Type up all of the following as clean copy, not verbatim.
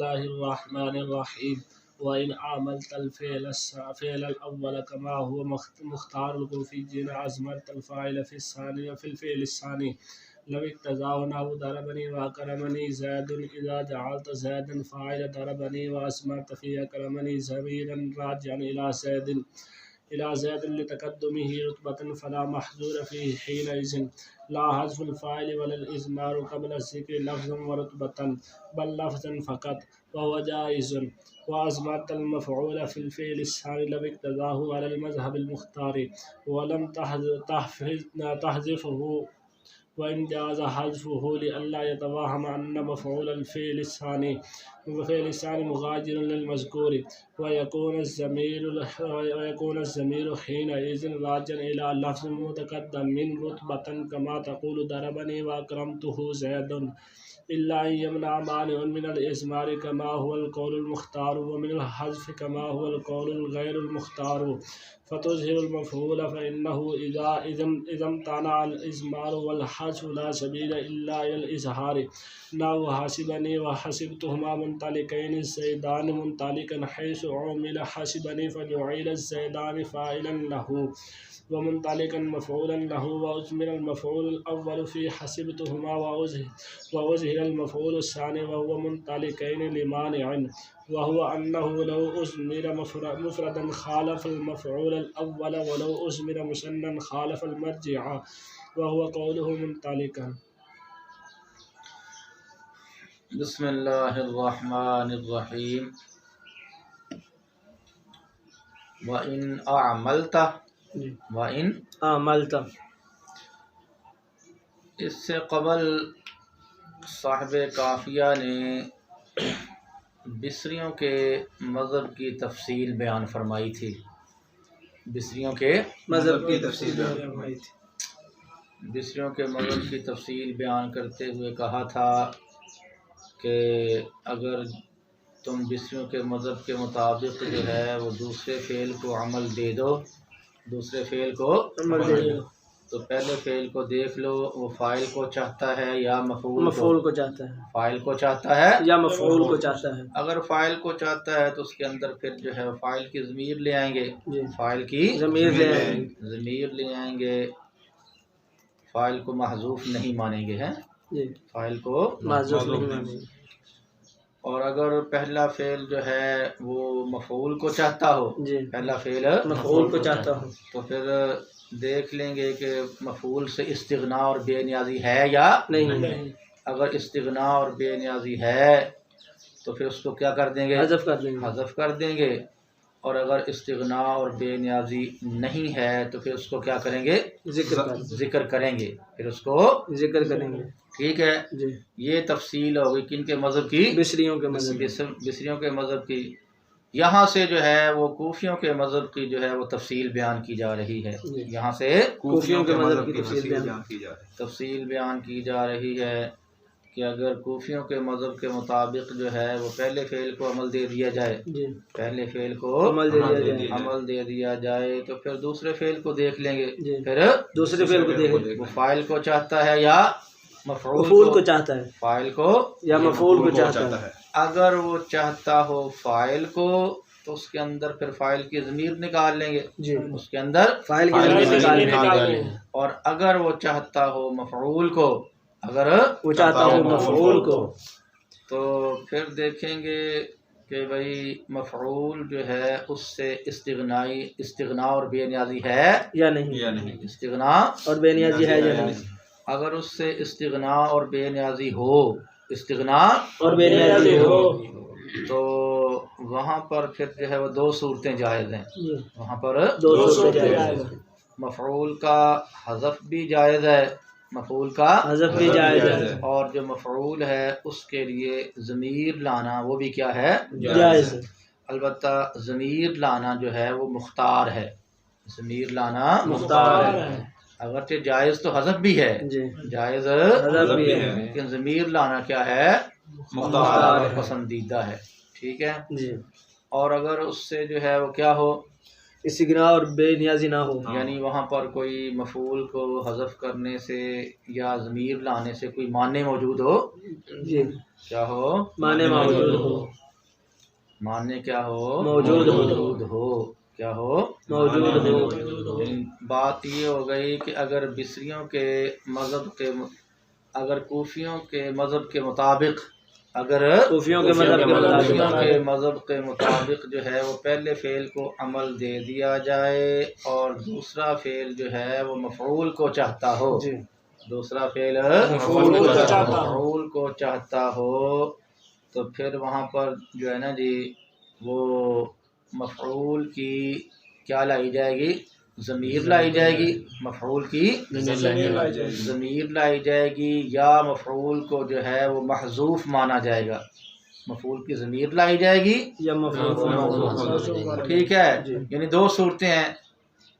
बिस्मिल्लाहिर्रहमानिर्रहीम व इन आमलतल फ़ेल अव्वल कमा हुवा मुख्तारुल कुफ़िय्यीन अज़मतल फ़ाइल फ़िस्सानी फ़िल फ़िस्सानी लव इक्तज़ाहु नहु दरबनी व करमनी ज़ैदुन इज़ा जअलत ज़ैदन फ़ाइल दरबनी व अस्मत फ़ी करमनी ज़मीरन राजिअन इला ज़ैदिन लितक़द्दुमिही रुतबतन फ़ला महज़ूर फ़ीही हीनइज़िन ला हज़्फ़ुल फ़ाइल वलल इज़मारु क़ब्ल ज़िक्रि लफ़्ज़न व रुतबतन बल लफ़्ज़न फ़क़त व हुवा जाइज़ुन व अज़मतल मफ़ऊल फ़िल फ़िस्सानी लव इक्तज़ाहु अलल मज़हबिल मुख्तारी व लम तहज़िफ़हु व इन जाज़ हज़्फ़ुहु लिअल्ला यतवहम अन्न मफ़ऊलल फ़िस्सानी मुग़ायिरुन लिल मज़कूर व यकून अज़्ज़मीरु हीनइज़िन राजिअन इला लफ़्ज़िन मुतक़द्दमिन रुतबतन कमा तक़ूलु दरबनी व अकरमतुहु ज़ैदुन इल्ला अन यमनअ मानिउन मिनल इज़मार कमा हुवल क़ौलुल मुख्तार व मिनल हज़्फ़ कमा हुवल क़ौलुल गैरुल मुख्तार फ़तुज़हिरुल मफ़ऊल फ़इन्नहु इज़ा इम्तनअ अल इज़मार वल हज़्फ़ ला सबीला इल्ला इलल इज़हार नहु हसिबनी व हसिबतुहुमा मुंतलिक़ैन ज़ैदान मुंतलिक़न हैसु उमिल हसिबनी फ़जुइल ज़ैदान फ़ाइलन लहु व मुंतलिक़न मफ़ऊलन लहु व उज़्मिरल मफ़ऊलुल अव्वल फ़ी हसिबतुहुमा व उज़हिरल मफ़ऊलुस सानी व हुवा मुंतलिक़ैन लिमानिअन व हुवा अन्नहु लौ उज़्मिरा मुफ़रदन ख़ालफ़ल मफ़ऊलल अव्वल व लौ उज़्मिरा मुसन्नन ख़ालफ़ल मर्जिअ व हुवा क़ौलुहु मुंतलिक़न। बिस्मिल्लाहिर्रहमानिर्रहीम व इन आमलता इससे क़बल साहिब काफ़िया ने बिसरियों के मज़हब की तफ़सील बयान फरमाई थी। बिसरियों के मज़हब की तफ़सील बिसरियों के मज़हब की तफ़सील बयान करते हुए कहा था कि अगर तुम बिसरियों के मज़हब के मुताबिक जो है वो दूसरे फ़ेल को अमल दे दो, दूसरे फ़ेल को अमल दे दो, तो पहले फ़ेल को देख लो वो फ़ाइल को चाहता है या मफ़ऊल को चाहता है, फ़ाइल को चाहता है या मफ़ऊल को चाहता है। अगर फ़ाइल को चाहता है तो उसके अंदर फिर जो है फ़ाइल की ज़मीर ले आएंगे, फ़ाइल की ज़मीर ले आएंगे, फ़ाइल को महज़ूफ़ नहीं मानेंगे, हैं फ़ाइल को महज़ूफ़ नहीं मानेंगे। और अगर पहला फ़ेल जो है वो मफ़ऊल को चाहता हो, पहला फ़ेल मफ़ऊल को चाहता हो, तो फिर देख लेंगे कि मफ़ऊल से इस्तिग़ना और बेनियाज़ी है या नहीं। अगर इस्तिग़ना और बेनियाज़ी है तो फिर उसको क्या कर देंगे, हज़फ कर देंगे। और अगर इस्तिग़ना और बेनियाज़ी नहीं है तो फिर उसको क्या करेंगे, ज़िक्र करेंगे, फिर उसको ज़िक्र करेंगे। ठीक है जी। ये तफसील होगी किन के मज़हब की, बिसरियों के मज़हब की। यहाँ से जो है वो कूफियों के मज़हब की जो है वो तफसील बयान की जा रही है। यहाँ से कूफियों के मज़हब की तफसील बयान की जा रही है कि अगर कूफियों के मज़हब के मुताबिक जो है वो पहले फ़ेल को अमल दे दिया जाए, पहले फ़ेल को अमल दे दिया जाए तो फिर दूसरे फ़ेल को देख लेंगे, फिर दूसरे फ़ेल को देखेंगे वो फ़ाइल को चाहता है या मफ़ऊल को चाहता है, फ़ाइल को या मफ़ऊल को चाहता है। अगर वो चाहता हो फ़ाइल को तो उसके अंदर फिर फ़ाइल की ज़मीर निकाल लेंगे, उसके अंदर फ़ाइल की ज़मीर निकाल लेंगे। और अगर वो चाहता हो मफ़ऊल को, अगर वो चाहता हो मफ़ऊल को, तो फिर देखेंगे कि भाई मफ़ऊल जो है उससे इस्तिग़ना और बेनियाज़ी है या नहीं, इस्तिग़ना और बेनियाज़ी है या नहीं। अगर उससे इस्तिग़ना और बेनियाज़ी हो, इस्तिग़ना और बेनियाज़ी हो तो वहाँ पर फिर जो है वो दो सूरतें जायज़ हैं, वहाँ पर दो सूरतें जायज़ हैं। मफ़ऊल का हज़फ भी जायज़ है, मफ़ऊल का हज़फ भी जायज़ है, और जो मफ़ऊल है उसके लिए ज़मीर लाना वो भी क्या है, जायज़ है। अलबत्ता ज़मीर लाना जो है वो मुख्तार है, ज़मीर लाना मुख्तार है। अगरचे जायज़ तो हज़फ भी है, जायज़ हज़फ भी है, लेकिन ज़मीर लाना क्या है, मुख्तार पसंदीदा है। ठीक है जी। और अगर उससे जो है वो क्या हो, इस्तिग़ना और बेनियाज़ी ना हो, यानी वहाँ पर कोई मफ़ऊल को हज़फ करने से या ज़मीर लाने से कोई माने मौजूद हो, क्या हो? माने मौजूद हो। माने क्या हो? मौजूद हो। मौजूद हो। क्या हो? मौजूद हो। बात ये हो गई कि अगर बिसरियों के मज़हब के अगर कूफियों के मज़हब के मुताबिक अगर कूफियों के मज़हब के मुताबिक कूफियों के मज़हब के मुताबिक जो है वो पहले फ़ेल को अमल दे दिया जाए और दूसरा फ़ेल जो है वो मफ़ऊल को चाहता हो। दूसरा फ़ेल मफ़ऊल को चाहता हो तो फिर वहाँ पर जो है ना जी वो मफ़ऊल की क्या लाई जाएगी? ज़मीर लाई जाएगी। मफ़ऊल की ज़मीर लाई जाएगी या मफ़ऊल को जो है वो महज़ूफ़ माना जाएगा। मफ़ऊल की ज़मीर लाई जाएगी या मफ़ऊल। ठीक है, यानी दो सूरतें हैं,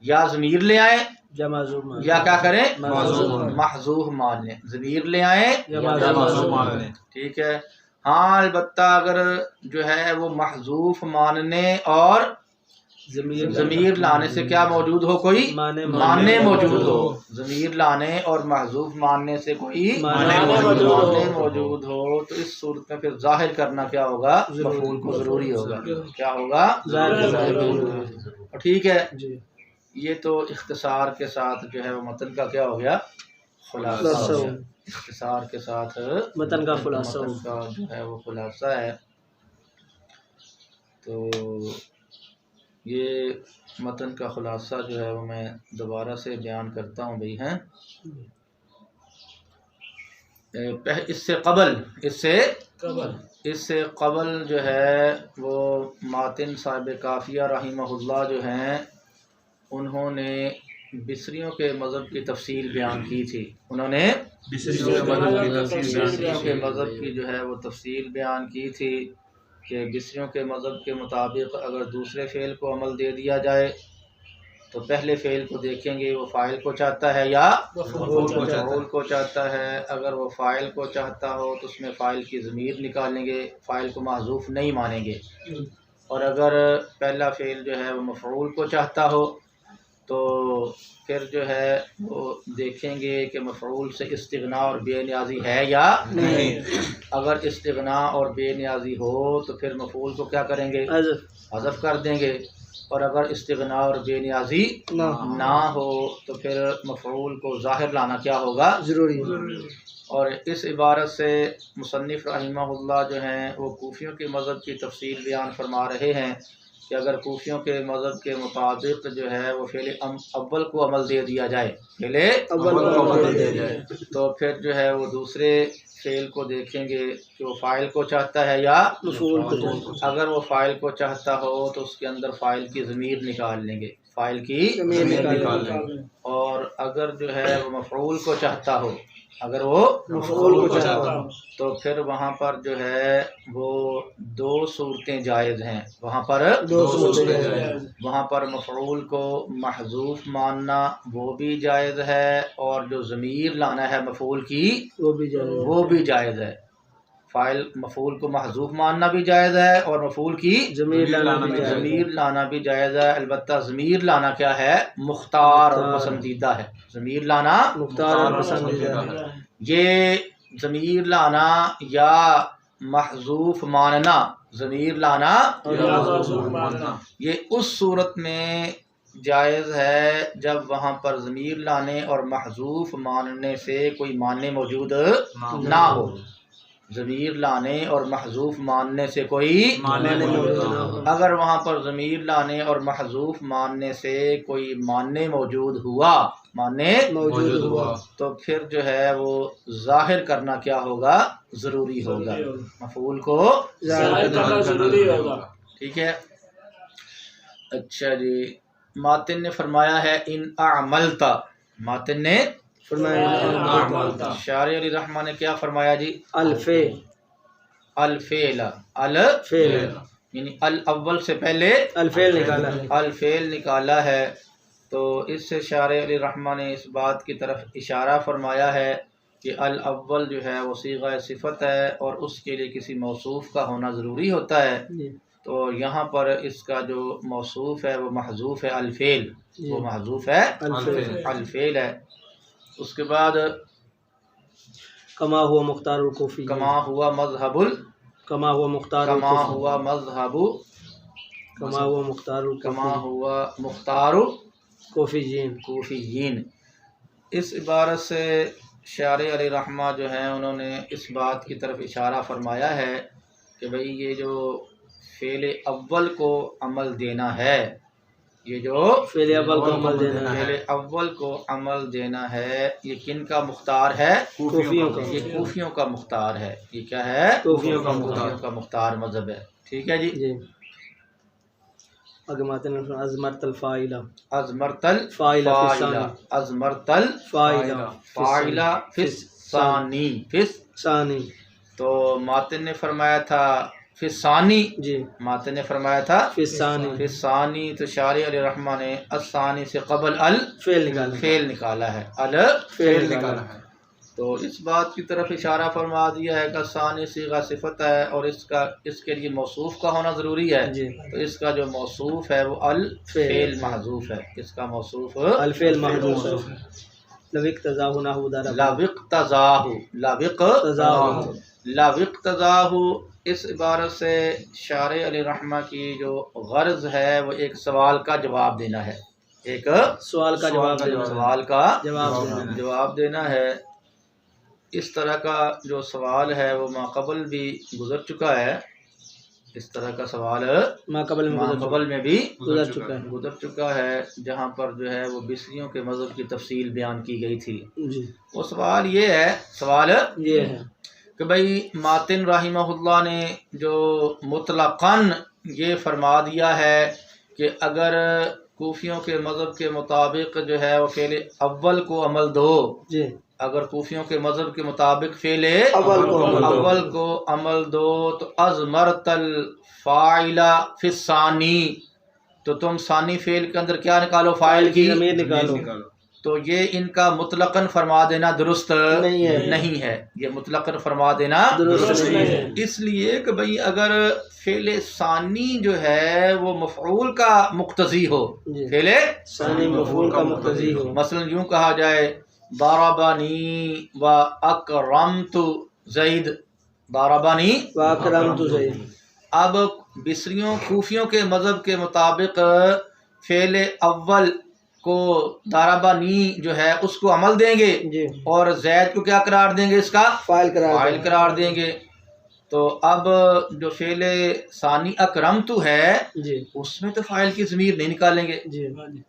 या ज़मीर ले आए या माज़ूफ़ मान या क्या करें? माज़ूफ़ मान लें। ज़मीर ले आए या माज़ूफ़ मान लें। ठीक है। हाँ, अलबत्ता अगर जो है वो महज़ूफ़ मानने और ज़मीर लाने से क्या मौजूद हो? कोई माने मौजूद हो। ज़मीर लाने और महज़ूफ़ मानने से कोई माने मौजूद हो तो इस सूरत में फिर ज़ाहिर करना क्या होगा? मफ़ऊल को ज़रूरी होगा। क्या होगा? ठीक है। ये तो इख्तिसार के साथ जो है वो मतन का क्या हो गया? खुलासा हो गया। इख्तिसार के साथ मतन का खुलासा का जो है वो खुलासा है। तो ये मतन का खुलासा जो है वो मैं दोबारा से बयान करता हूँ भाई हैं। इससे कबल जो है वो मातिन साहिब काफ़िया रहिमहुल्लाह जो हैं उन्होंने बिसरियों के मज़हब की तफसील बयान की थी। उन्होंने बिसरियों के मज़हब की जो है वो तफसील बयान की थी कि बिसरियों के मज़हब के मुताबिक अगर दूसरे फ़ेल को अमल दे दिया जाए तो पहले फ़ेल को देखेंगे वो फ़ाइल को चाहता है या मफ़ऊल को चाहता है। अगर वो फ़ाइल को चाहता हो तो उसमें फ़ाइल की ज़मीर निकालेंगे, फ़ाइल को महज़ूफ़ नहीं मानेंगे। और अगर पहला फ़ेल जो है वो मफ़ऊल को चाहता हो तो फिर जो है वो देखेंगे कि मफ़ऊल से इस्तिग़ना और बेनियाज़ी है या नहीं। अगर इस्तिग़ना और बेनियाज़ी हो तो फिर मफ़ऊल को क्या करेंगे? हज़फ कर देंगे। और अगर इस्तिग़ना और बेनियाज़ी ना हो तो फिर मफ़ऊल को ज़ाहिर लाना क्या होगा? ज़रूरी। और इस इबारत से मुसन्निफ़ रहिमहुल्लाह जो हैं वो कूफियों के मज़हब की तफसील बयान फरमा रहे हैं कि अगर कूफियों के मज़हब के मुताबिक जो है वो फ़ेल अव्वल को अमल दे दिया जाए, फ़ेल अव्वल को अमल दे दिया जाए तो फिर जो है वो दूसरे फ़ेल को देखेंगे कि वो फ़ाइल को चाहता है या मफ़ऊल को। अगर वो फ़ाइल को चाहता हो तो उसके अंदर फ़ाइल की ज़मीर निकाल लेंगे, फ़ाइल की ज़मीर निकाल लेंगे। और अगर जो है वो मफ़ऊल को चाहता हो, अगर वो मफ़ऊल को चाहता हो तो फिर वहाँ पर जो है वो दो सूरतें जायज़ हैं। वहाँ पर वहाँ पर मफ़ऊल को महज़ूफ़ मानना वो भी जायज़ है और जो ज़मीर लाना है मफ़ऊल की वो भी जायज़ है। फ़ाइल मफ़ऊल को महज़ूफ़ मानना भी जायज़ है और मफ़ऊल की ज़मीर लाना भी जायज़ है। अलबत्ता ज़मीर लाना क्या है? मुख्तार और पसंदीदा है। ज़मीर लाना मुख्तार और पसंदीदा है। ये ज़मीर लाना या महज़ूफ़ मानना, ज़मीर लाना ये उस सूरत में जायज़ है जब वहाँ पर ज़मीर लाने और महज़ूफ़ मानने से कोई मानने मौजूद ना हो। ज़मीर लाने और महज़ूफ़ मानने से कोई मानने मौजूद ना हो। अगर वहाँ पर ज़मीर लाने और महज़ूफ़ मानने से कोई मानने मौजूद हुआ तो फिर जो है वो ज़ाहिर करना क्या होगा? ज़रूरी होगा। मफ़ऊल को ज़ाहिर करना ज़रूरी होगा। ठीक है। अच्छा जी, मातिन ने फरमाया है इन अमलता, मातिन ने फरमाया शारी अली रहमान ने क्या फरमाया जी? अल-फ़ेल यानी अल अव्वल से पहले अल-फ़ेल निकाला है। तो इससे शारी अली रहमान ने इस बात की तरफ इशारा फरमाया है कि अल अव्वल जो है वो सीग़ा सिफ़त है और उसके लिए किसी मौसूफ़ का होना ज़रूरी होता है। तो यहाँ पर इसका जो मौसूफ़ है वो महज़ूफ़ है अल-फ़ेल, वो महज़ूफ़ है अल-फ़ेल है। उसके बाद कमा हुआ मुख्तारुल कोफी, कमा हुआ मजहबुल, कमा हुआ मुख्तारुल कमा कोफी, हुआ मजहबु, कमा हुआ मुख्तारुल कमा कोफी, हुआ मुख्तारु कोफीयीन। कूफियीन। इस इबारत से शारी अली रहमा जो हैं उन्होंने इस बात की तरफ इशारा फरमाया है कि भाई ये जो फ़ेल अव्वल को अमल देना है, ये जो फ़ेल अव्वल को अमल देना है, फ़ेल अव्वल को अमल देना है, ये किन का मुख्तार है? कोफियों का। ये कूफियों का मुख्तार है। ये क्या है? कोफियों का कूफियों का मुख्तार मज़हब है। ठीक है जी। अगमातन अज़मरतल फ़ाइला, अज़मरतल फ़ाइला फ़ाइला, अज़मरतल फ़ाइला फ़ाइला फिस्सानी, सानी। तो मातिन ने फरमाया था फिस्सानी, जी, मातिन ने फरमाया था फिस्सानी। फिस्सानी, तो शारी अली रहमान ने अस्सानी से कबल अल फेल निकाला है, अल फेल निकाला है। तो इस बात की तरफ इशारा फरमा दिया है कि सानी सीगा सिफत है और इसके लिए मौसूफ का होना ज़रूरी है। तो इसका जो मौसूफ है वो अल फेल महजूफ है। इसका मौसूफ अल फेल महजूफ है। लविक तज़ाहु नहु दरब, लविक तज़ाहु, लविक तज़ाहु, लविक तज़ाहु। इस इबारत से शारी अली रहमा की जो गर्ज है वो एक सवाल का जवाब देना है, एक सवाल का जवाब देना है। इस तरह का जो सवाल है वो माक़बल भी गुज़र चुका है। इस तरह का सवाल माक़बल में भी गुज़र चुका है जहाँ पर जो है वो बिसरियों के मज़हब की तफसील बयान की गई थी। वो सवाल ये है कि भाई मातिन रहिमहुल्लाह ने जो मुतलक़न ये फरमा दिया है कि अगर कूफियों के मज़हब के मुताबिक जो है वो फ़ेल अव्वल को अमल दो, अगर कूफियों के मज़हब के मुताबिक फ़ेल अव्वल को अमल दो तो अज़मरतल फ़ाइला फिस्सानी, तो तुम सानी फ़ेल के अंदर क्या निकालो? फ़ाइल की ज़मीर निकालो। तो ये इनका मुतलक़न फरमा देना दुरुस्त नहीं है। ये मुतलक़न फरमा देना दुरुस्त नहीं है, इसलिए कि भाई अगर फ़ेल सानी जो है वो मफ़ऊल का मुक्तज़ी हो, फ़ेल सानी मफ़ऊल का मुक्तज़ी हो, मसलन यूँ कहा जाए दारबानी व अकरमतु ज़ैद, दारबानी व अकरमतु ज़ैद। अब बिसरियों कूफियों के मज़हब के मुताबिक फ़ेल अव्वल को दारबानी जो है उसको अमल देंगे और ज़ैद को क्या करार देंगे? इसका फ़ाइल करार देंगे। तो अब जो फ़ेल सानी अकरमतु है उसमें तो फ़ाइल की ज़मीर नहीं निकालेंगे,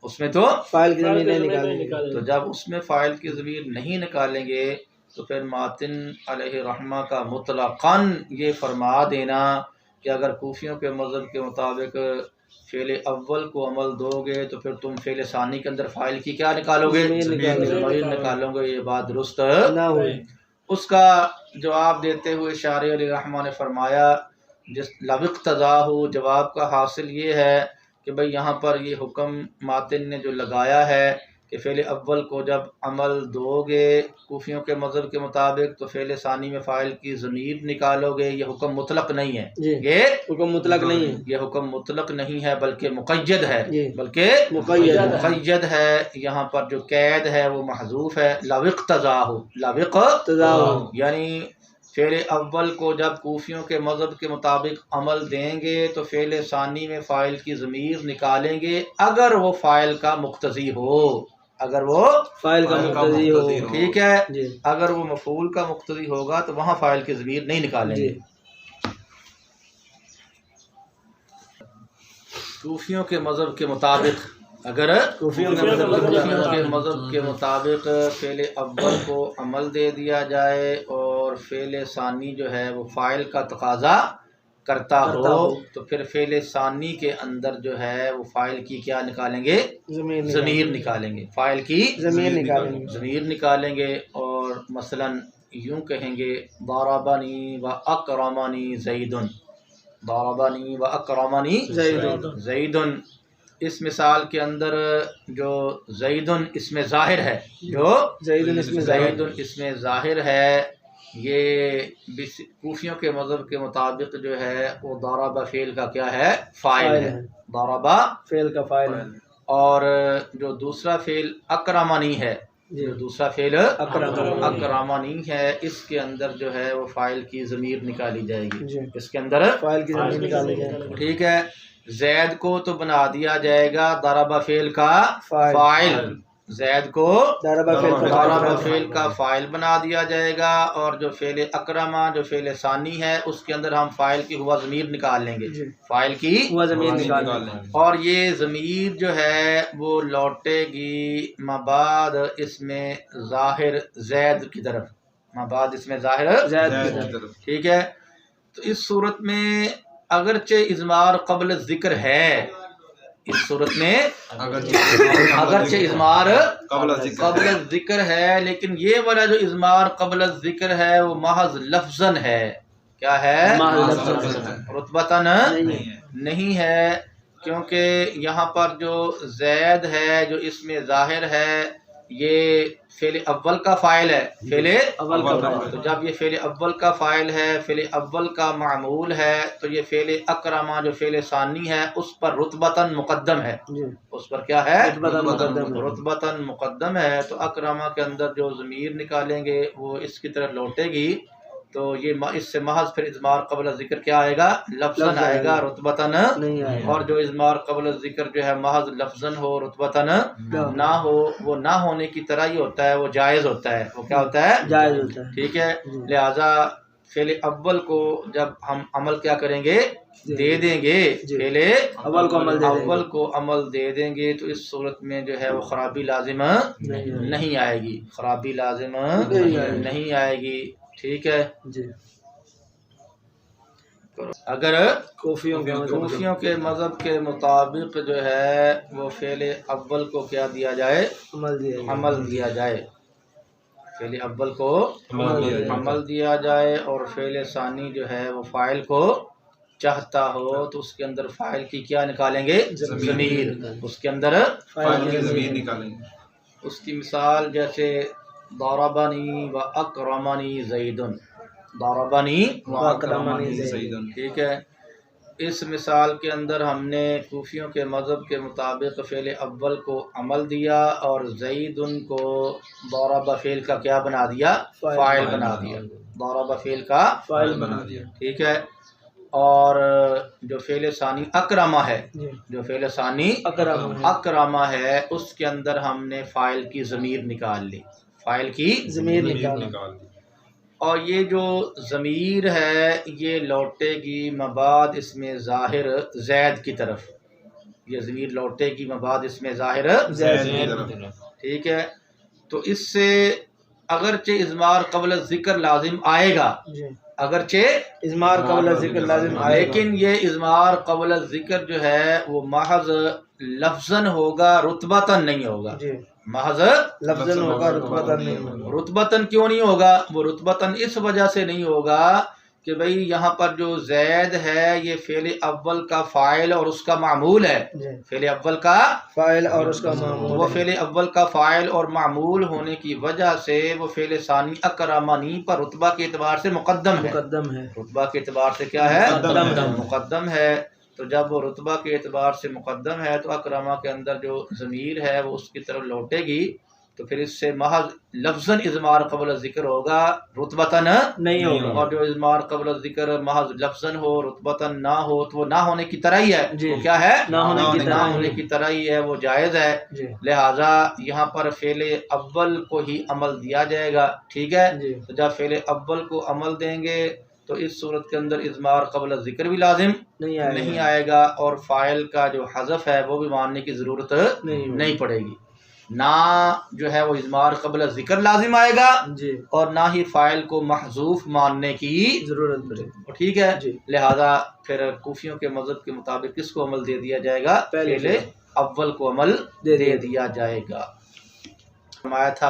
उसमें तो फ़ाइल की ज़मीर नहीं निकालेंगे। तो जब उसमें फ़ाइल की ज़मीर नहीं निकालेंगे तो फिर मातिन अलैहि रहमा का मुतलक़न ये फरमा देना कि अगर कूफियों के मज़हब के मुताबिक फ़ेल अव्वल को अमल दोगे तो फिर तुम फ़ेल सानी के अंदर फ़ाइल की क्या निकालोगे? ज़मीर निकालोगे। ये बात दुरुस्त ना हुई। उसका जवाब देते हुए शारी अली रहमान ने फरमाया जिस लविक तज़ाहु, जवाब का हासिल ये है कि भाई यहाँ पर ये हुक्म मातिन ने जो लगाया है कि फ़ेल अव्वल को जब अमल दोगे कूफियों के मज़हब के मुताबिक तो फ़ेल सानी में फ़ाइल की ज़मीर निकालोगे, ये हुक्म मुतलक नहीं है। ये हुक्म मुतलक नहीं है, ये हुक्म मुतलक नहीं है बल्कि मुक़य्यद है, बल्कि मुक़य्यद है। यहाँ पर जो कैद है वो महज़ूफ़ है। लविक तज़ाहु, लविक तज़ाहु यानी फ़ेल अव्वल को जब कूफियों के मज़हब के मुताबिक अमल देंगे तो फ़ेल सानी में फ़ाइल की ज़मीर निकालेंगे अगर वो फ़ाइल का मुक्तज़ी हो, अगर वो फ़ाइल का मुक्तज़ी हो, ठीक है। अगर वो मफ़ऊल का मुक्तज़ी होगा तो वहाँ फ़ाइल की ज़मीर नहीं निकालेंगे। कूफियों के मज़हब के मुताबिक अगर कूफियों के मज़हब के मुताबिक फ़ेल अव्वल को अमल दे दिया जाए और फ़ेल सानी जो है वो फ़ाइल का तकाज़ा करता हो तो फिर फ़ेल सानी के अंदर जो है वो फ़ाइल की क्या निकालेंगे? ज़मीर निकालेंगे। फ़ाइल की ज़मीर निकालेंगे और मसलन यूँ कहेंगे दारबानी व अकरमनी ज़ैदुन, दारबानी व अकरमनी ज़ैदुन। इस मिसाल के अंदर जो ज़ैदुन इसमें ज़ाहिर है, जो ज़ैदुन इसमें ज़ाहिर है, ये कूफियों के मज़हब के मुताबिक जो है वो दारबा फ़ेल का क्या है? फ़ाइल है, दारबा फ़ेल का फ़ाइल है। और जो दूसरा फ़ेल अकरमनी है जो दूसरा फेल अकरामानी है, इसके अंदर जो है वो फ़ाइल की ज़मीर निकाली जाएगी, इसके अंदर फ़ाइल की ज़मीर निकाली जाएगी। ठीक है। जैद को तो बना दिया जाएगा दरबा फेल का फ़ाइल, जैद को दरबा फेल का फ़ाइल बना दिया जाएगा, और जो फेल अकरमा जो फेल सानी है उसके अंदर हम फ़ाइल की हुआ ज़मीर निकाल लेंगे, फ़ाइल की हुआ ज़मीर निकाल लेंगे, और ये ज़मीर जो है वो लौटेगी मबाद इसमें ज़ाहिर जैद की तरफ, मबाद इसमें ज़ाहिर ज़ैद की तरफ। ठीक है। तो इस सूरत में अगरचे इज़मार क़ब्ल ज़िक्र है, इस सूरत में अगरचे इज़मार क़ब्ल ज़िक्र है, लेकिन ये वाला जो इज़मार क़ब्ल ज़िक्र है वो महज़ लफ्ज़न है। क्या है? रुतबतन नहीं है, क्योंकि यहाँ पर जो ज़ैद है जो इसमें ज़ाहिर है ये फ़ेल अव्वल का फ़ाइल है, फ़ेल अव्वल का फ़ाइल। तो जब ये फ़ेल अव्वल का फ़ाइल है, फ़ेल अव्वल का मामूल है, तो ये फ़ेल अकरमा जो फ़ेल सानी है उस पर रुतबतन मुक़द्दम है, उस पर क्या है? रुतबतन मुक़द्दम है। तो अकरमा के अंदर जो ज़मीर निकालेंगे वो इसकी तरफ लौटेगी, तो ये इससे महज फिर इज़मार क़ब्ल ज़िक्र क्या आएगा? लफ्ज़न आएगा, रुतबतन नहीं आएगा। और जो इज़मार क़ब्ल ज़िक्र जो है महज लफ्ज़न हो, रुतबतन ना हो, वो ना होने की तरह ही होता है, वो जायज़ होता है। वो क्या होता है? जायज़ होता है। ठीक है। लिहाजा फ़ेल अव्वल को जब हम अमल क्या करेंगे? दे देंगे, फ़ेल अव्वल को अमल दे देंगे, तो इस सूरत में जो है वो ख़राबी लाजिम नहीं आएगी, ख़राबी लाजिम नहीं आएगी। ठीक है जी। अगर कूफियों के मज़हब के मुताबिक जो है वो फ़ेल अव्वल को क्या दिया जाए? अमल दिया जाए। फ़ेल अव्वल को अमल दिया जाए, और फ़ेल सानी जो है वो फ़ाइल को चाहता हो तो उसके अंदर फ़ाइल की क्या निकालेंगे? ज़मीर, उसके अंदर फ़ाइल की ज़मीर निकालेंगे। उसकी मिसाल जैसे दरबनी व अकरमनी ज़ैदुन, दरबनी व अकरमनी ज़ैदुन। ठीक है। इस मिसाल के अंदर हमने कूफियों के मज़हब के मुताबिक फ़ेल अव्वल को अमल दिया और ज़ैदुन को दरब फ़ेल का क्या बना दिया? फ़ाइल बना दिया, दरब फ़ेल का फ़ाइल बना दिया। ठीक है। और जो फ़ेल सानी अकरमा है, जो फ़ेल सानी अकरमा है उसके अंदर हमने फ़ाइल की ज़मीर निकाल ली, फ़ाइल की ज़मीर निकाल ली। और ये जो ज़मीर है ये लौटेगी मबाद इसमें ज़ाहिर ज़ैद की तरफ, ये ज़मीर लौटेगी मबाद इसमें ज़ाहिर ज़ैद की तरफ। ठीक है। तो इससे अगरचे इज़मार क़ब्ल ज़िक्र लाजिम आएगा, अगरचे इज़मार क़ब्ल ज़िक्र लाजिम आएगा, लेकिन ये इज़मार क़ब्ल ज़िक्र जो है वो महज़ लफ्ज़न होगा, रुतबतन नहीं होगा। महज़ लफ्ज़न होगा, रुतबतन नहीं होगा। रुतबतन क्यों नहीं होगा? वो रुतबतन इस वजह से नहीं होगा कि भाई यहाँ पर जो ज़ैद है ये फ़ेल अव्वल का फ़ाइल और उसका मामूल है, फ़ेल अव्वल का फ़ाइल और उसका मामूल, वो फ़ेल अव्वल का फ़ाइल और मामूल होने की वजह से वो फ़ेल सानी अकरमनी पर रुतबा के एतबार से मुक़द्दम है, रुतबा के एतबार से क्या है? मुक़द्दम है। तो जब वो रुतबा के एतबार से मुक़द्दम है तो अकरमा के अंदर जो ज़मीर है वो उसकी तरफ लौटेगी, तो फिर इससे महज लफ्ज़न इज़मार क़ब्ल ज़िक्र होगा, रुतबतन नहीं होगा। और जो इज़मार क़ब्ल ज़िक्र महज लफ्ज़न हो, रुतबतन ना हो, तो वो ना होने की तरह ही है। तो क्या है? ना होने की तरह ही है, वो जायज़ है। लिहाजा यहाँ पर फ़ेल अव्वल को ही अमल दिया जाएगा। ठीक है। तो जब फ़ेल अव्वल को अमल देंगे तो इस सूरत के अंदर इज़मार क़ब्ल ज़िक्र भी लाजिम नहीं आएगा, और फ़ाइल का जो हज़फ है वो भी मानने की ज़रूरत नहीं पड़ेगी। ना जो है वो इज़मार क़ब्ल ज़िक्र लाजिम आएगा और ना ही फ़ाइल को महज़ूफ़ मानने की ज़रूरत पड़ेगी। ठीक है। लिहाजा फिर कूफियों के मज़हब के मुताबिक किसको अमल दे दिया जाएगा? पहले अव्वल को अमल दे दिया जाएगा। फरमाया था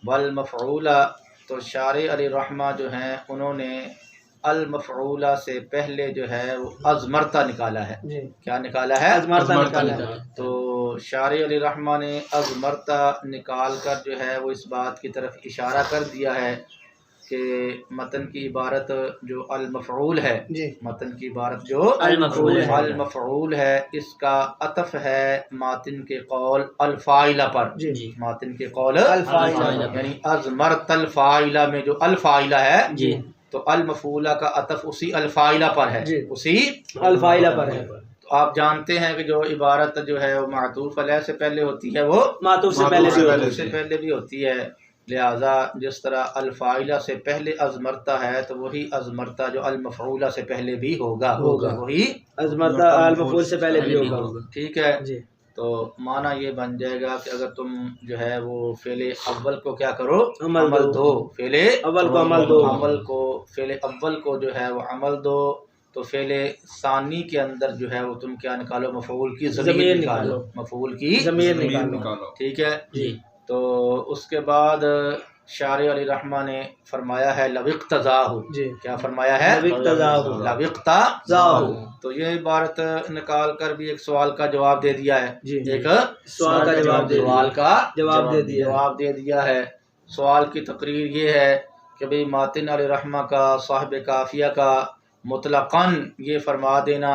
वल मफ़ऊला। तो शारी अली रहमा जो हैं उन्होंने अल मफ़ऊला से पहले जो है वो अज़मरता निकाला है। क्या निकाला है? अज़मरता निकाला है। तो शारी अली रहमा ने अज़मरता निकाल कर जो है वो इस बात की तरफ इशारा कर दिया है कि मतन की इबारत जो अल-मफ़ऊल है, जी, मतन की इबारत जो अल-मफ़ऊल है इसका अतफ़ है मातिन के कौल अल-फ़ाइला पर। जी, मातिन के कौल अल-फ़ाइला यानी अज़मरतल फ़ाइला में जो अल-फ़ाइला है जी, तो अल-मफ़ऊला का अतफ़ उसी अल-फ़ाइला पर है, जी, उसी अल-फ़ाइला पर है। तो आप जानते हैं कि जो इबारत जो है वो मातूफ़ अलैह से पहले होती है, वो मातूफ़ से पहले भी होती से पहले भी होती है। लिहाजा जिस तरह अल-फ़ाइला से पहले अज़मरता है तो वही अज़मरता जो अल-मफ़ऊला से पहले भी होगा, वही अज़मरता अल-मफ़ऊल से पहले भी होगा। ठीक है। जी, तो माना ये बन जाएगा कि अगर तुम जो है वो फ़ेले अव्वल को क्या करो, अमल दो। फ़ेले अव्वल को अमल दो। फ़ेले अव्वल को जो है वो अमल दो, तो फ़ेले सानी के अंदर जो है वो तुम क्या निकालो, मफ़ऊल की ज़मीर निकालो, मफ़ऊल की ज़मीर निकालो। ठीक है जी, तो उसके बाद शारी अली रहमा ने फरमाया है लविक़्तज़ाहु, जी, क्या फरमाया है, लविक़्तज़ाहु। तो ये इबारत निकाल कर भी एक सवाल का जवाब दे दिया है, जी, एक सवाल का जवाब दे दिया। सवाल का जवाब दे दिया है। सवाल की तकरीर ये है कि भाई मातिन अली रहमा का साहिब काफिया का मुतलक़न ये फरमा देना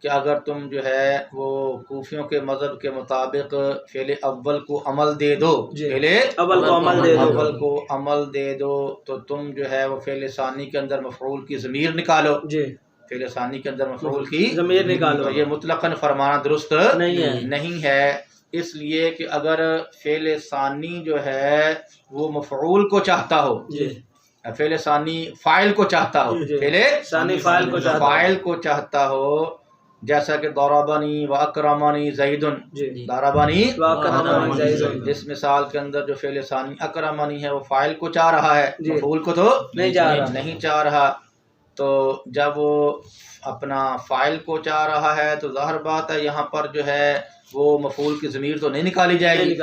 कि अगर तुम जो है वो कूफियों के मज़हब के मुताबिक फ़ेले अव्वल को अमल दे दो, फ़ेले अव्वल को अमल दे दो तो तुम जो है वो फ़ेले सानी के अंदर मफ़ऊल की ज़मीर निकालो, जी, फ़ेले सानी के अंदर मफ़ऊल की ज़मीर निकालो। तो ये मुतलक़न फरमाना दुरुस्त नहीं है, इसलिए कि अगर फ़ेले सानी जो है वो मफ़ऊल को चाहता हो, फ़ेले सानी फ़ाइल को चाहता हो, फ़ेले सानी फ़ाइल को चाहता हो, जैसा कि दरबनी व अकरमनी ज़ैदुन, दरबनी व अकरमनी ज़ैदुन। इस मिसाल के अंदर जो फ़ेले सानी अकरमनी है वो फ़ाइल को चाह रहा है, मफ़ऊल को तो नहीं चाह रहा। तो जब वो अपना फ़ाइल को चाह रहा है तो ज़ाहिर बात है यहाँ पर जो है वो मफ़ऊल की ज़मीर तो नहीं निकाली जाएगी,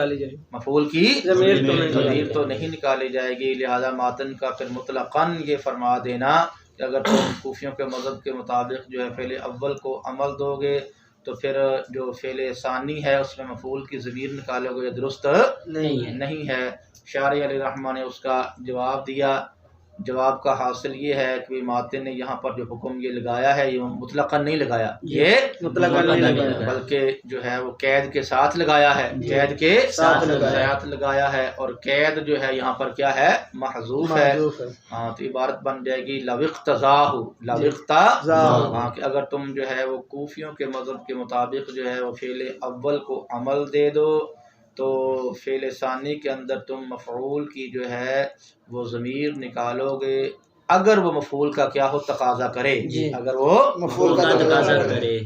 मफ़ऊल की ज़मीर तो नहीं निकाली जाएगी। लिहाजा मातन का फिर मुतलक़न ये फरमा देना कि अगर तुम कूफियों के मज़हब के मुताबिक जो है फ़ेले अव्वल को अमल दोगे तो फिर जो फ़ेले सानी है उसमें मफ़ऊल की ज़मीर निकालोगे, ये दुरुस्त नहीं है। शारी अली रहमा ने उसका जवाब दिया। जवाब का हासिल ये है कि मातिन ने यहाँ पर जो हुक्म ये लगाया है ये मुतलक़न नहीं लगाया, ये मुतलक़न नहीं लगाया बल्कि जो है वो कैद के साथ लगाया है, कैद के साथ लगाया है। और कैद जो है यहाँ पर क्या है, महज़ूफ़ है। हाँ, तो इबारत बन जाएगी लविक़्तज़ाहु, हाँ कि अगर तुम जो है वो कूफियों के मज़हब के मुताबिक जो है वो फ़ेले अव्वल को अमल दे दो तो फ़ेले सानी के अंदर तुम मफ़ऊल की जो है वो ज़मीर निकालोगे अगर वो मफ़ऊल का क्या हो, तकाज़ा करे, अगर वो मफ़ऊल का तकाज़ा करे।